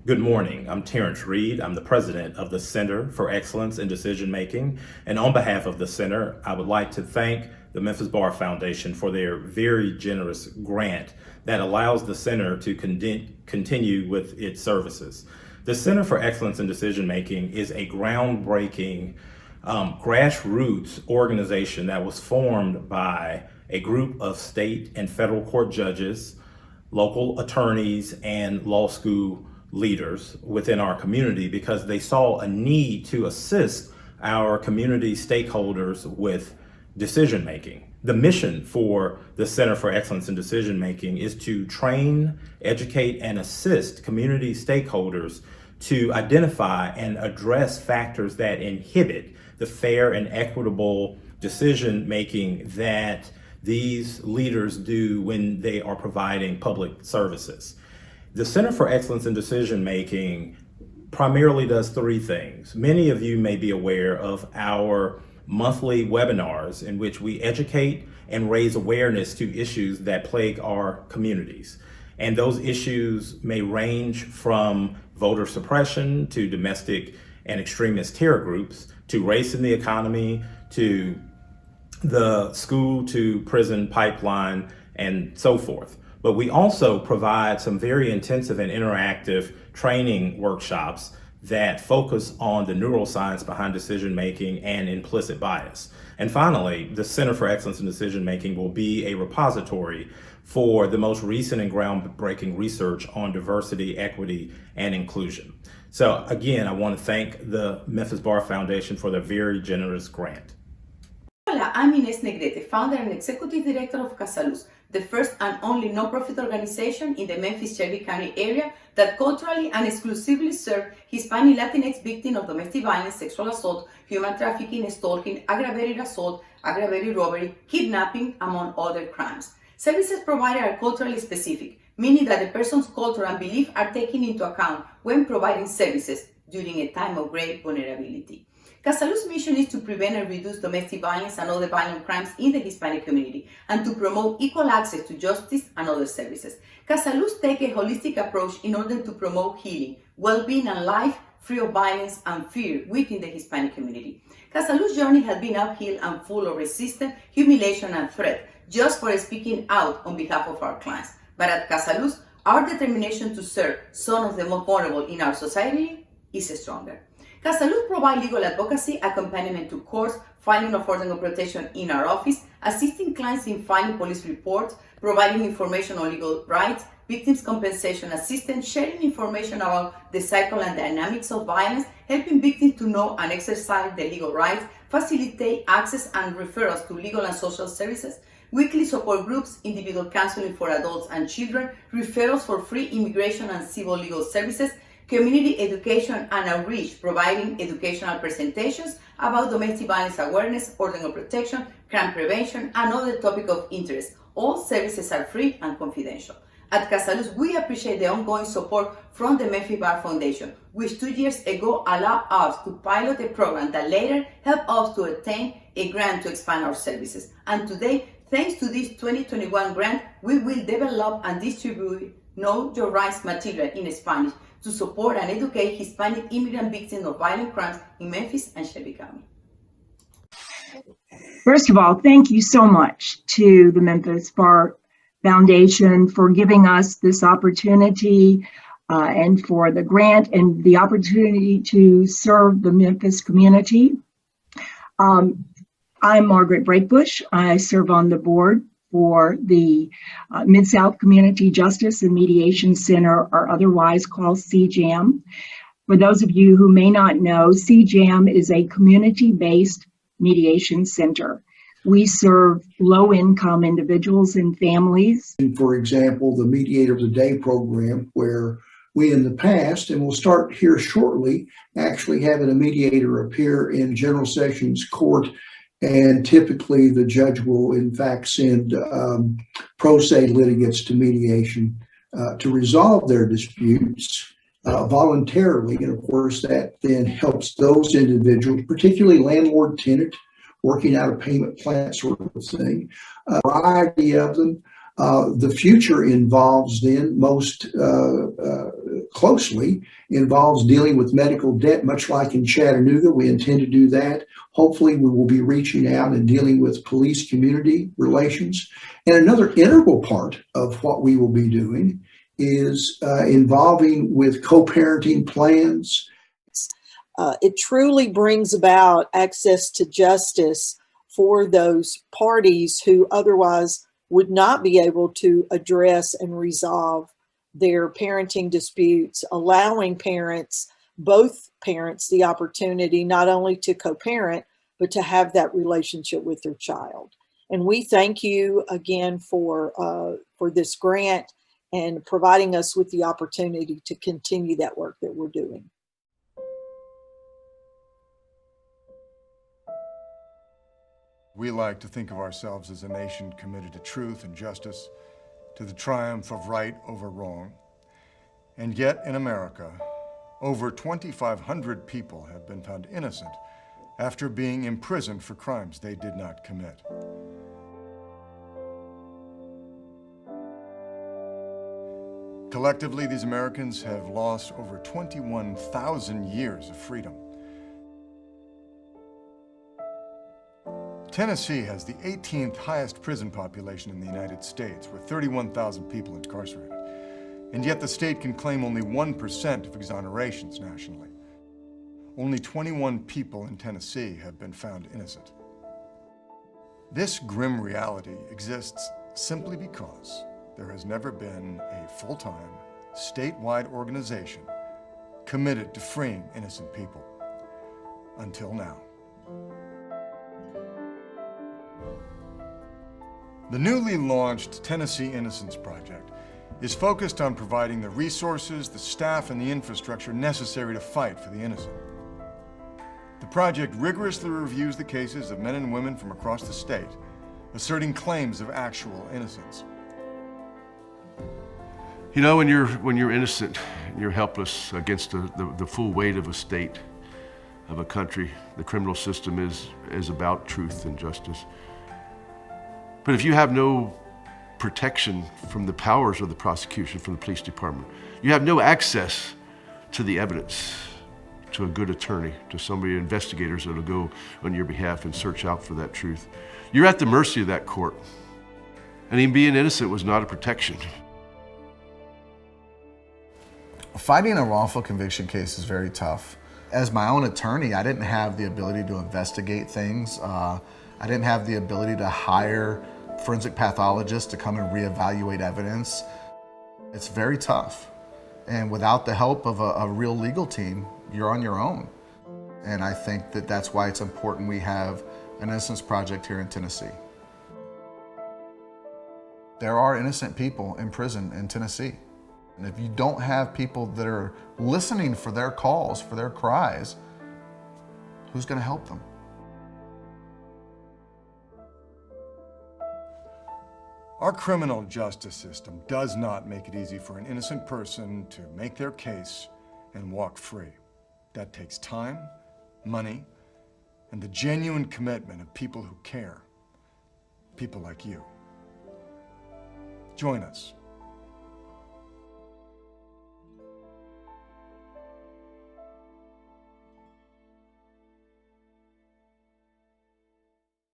Good morning. I'm Terrence Reed. I'm the president of the Center for Excellence in Decision Making. And on behalf of the center, I would like to thank the Memphis Bar Foundation for their very generous grant that allows the center to continue with its services. The Center for Excellence in Decision Making is a groundbreaking grassroots organization that was formed by a group of state and federal court judges, local attorneys, and law school leaders within our community because they saw a need to assist our community stakeholders with decision making. The mission for the Center for Excellence in Decision Making is to train, educate, and assist community stakeholders to identify and address factors that inhibit the fair and equitable decision making that these leaders do when they are providing public services. The Center for Excellence in Decision Making primarily does three things. Many of you may be aware of our monthly webinars in which we educate and raise awareness to issues that plague our communities. And those issues may range from voter suppression to domestic and extremist terror groups, to race in the economy, to the school to prison pipeline, and so forth. But we also provide some very intensive and interactive training workshops that focus on the neuroscience behind decision making and implicit bias. And finally, the Center for Excellence in Decision Making will be a repository for the most recent and groundbreaking research on diversity, equity, and inclusion. So again, I want to thank the Memphis Bar Foundation for their very generous grant. Hola, I'm Ines Negrete, founder and executive director of Casaluz, the first and only non-profit organization in the Memphis-Shelby County area that culturally and exclusively serves Hispanic Latinx victims of domestic violence, sexual assault, human trafficking, stalking, aggravated assault, aggravated robbery, kidnapping, among other crimes. Services provided are culturally specific, meaning that the person's culture and belief are taken into account when providing services during a time of great vulnerability. Casaluz's mission is to prevent and reduce domestic violence and other violent crimes in the Hispanic community and to promote equal access to justice and other services. Casaluz takes a holistic approach in order to promote healing, well-being, and life free of violence and fear within the Hispanic community. Casaluz's journey has been uphill and full of resistance, humiliation, and threat just for speaking out on behalf of our clients. But at Casaluz, our determination to serve some of the most vulnerable in our society is stronger. Casaluz provides legal advocacy, accompaniment to courts, filing of order of protection in our office, assisting clients in filing police reports, providing information on legal rights, victims compensation assistance, sharing information about the cycle and dynamics of violence, helping victims to know and exercise their legal rights, facilitate access and referrals to legal and social services, weekly support groups, individual counseling for adults and children, referrals for free immigration and civil legal services, community education and outreach, providing educational presentations about domestic violence awareness, order of protection, crime prevention, and other topics of interest. All services are free and confidential. At Casaluz, we appreciate the ongoing support from the Memphis Bar Foundation, which 2 years ago allowed us to pilot a program that later helped us to attain a grant to expand our services. And today, thanks to this 2021 grant, we will develop and distribute Know Your Rights material in Spanish to support and educate Hispanic immigrant victims of violent crimes in Memphis and Shelby County. First of all, thank you so much to the Memphis Bar Foundation for giving us this opportunity and for the grant and the opportunity to serve the Memphis community. I'm Margaret Breakbush. I serve on the board for the Mid-South Community Justice and Mediation Center, or otherwise called CJAM. For those of you who may not know, CJAM is a community-based mediation center. We serve low-income individuals and families. For example, the Mediator of the Day program, where we in the past, and we'll start here shortly, actually having a mediator appear in General Sessions Court, and typically the judge will in fact send pro se litigants to mediation to resolve their disputes voluntarily. And of course, that then helps those individuals, particularly landlord-tenant, working out a payment plan sort of thing, a variety of them, The future involves then most closely involves dealing with medical debt, much like in Chattanooga. We intend to do that. Hopefully, we will be reaching out and dealing with police community relations. And another integral part of what we will be doing is involving with co-parenting plans. It truly brings about access to justice for those parties who otherwise would not be able to address and resolve their parenting disputes, allowing parents, both parents, the opportunity not only to co-parent, but to have that relationship with their child. And we thank you again for this grant and providing us with the opportunity to continue that work that we're doing. We like to think of ourselves as a nation committed to truth and justice, to the triumph of right over wrong. And yet in America, over 2,500 people have been found innocent after being imprisoned for crimes they did not commit. Collectively, these Americans have lost over 21,000 years of freedom. Tennessee has the 18th highest prison population in the United States, with 31,000 people incarcerated. And yet the state can claim only 1% of exonerations nationally. Only 21 people in Tennessee have been found innocent. This grim reality exists simply because there has never been a full-time, statewide organization committed to freeing innocent people. Until now. The newly launched Tennessee Innocence Project is focused on providing the resources, the staff, and the infrastructure necessary to fight for the innocent. The project rigorously reviews the cases of men and women from across the state, asserting claims of actual innocence. You know, when you're innocent, you're helpless against the full weight of a state, of a country. The criminal system is about truth and justice. But if you have no protection from the powers of the prosecution, from the police department, you have no access to the evidence, to a good attorney, to somebody, investigators that'll go on your behalf and search out for that truth. You're at the mercy of that court. And even being innocent was not a protection. Fighting a wrongful conviction case is very tough. As my own attorney, I didn't have the ability to investigate things. I didn't have the ability to hire forensic pathologists to come and reevaluate evidence. It's very tough. And without the help of a real legal team, you're on your own. And I think that that's why it's important we have an Innocence Project here in Tennessee. There are innocent people in prison in Tennessee. And if you don't have people that are listening for their calls, for their cries, who's going to help them? Our criminal justice system does not make it easy for an innocent person to make their case and walk free. That takes time, money, and the genuine commitment of people who care. People like you. Join us.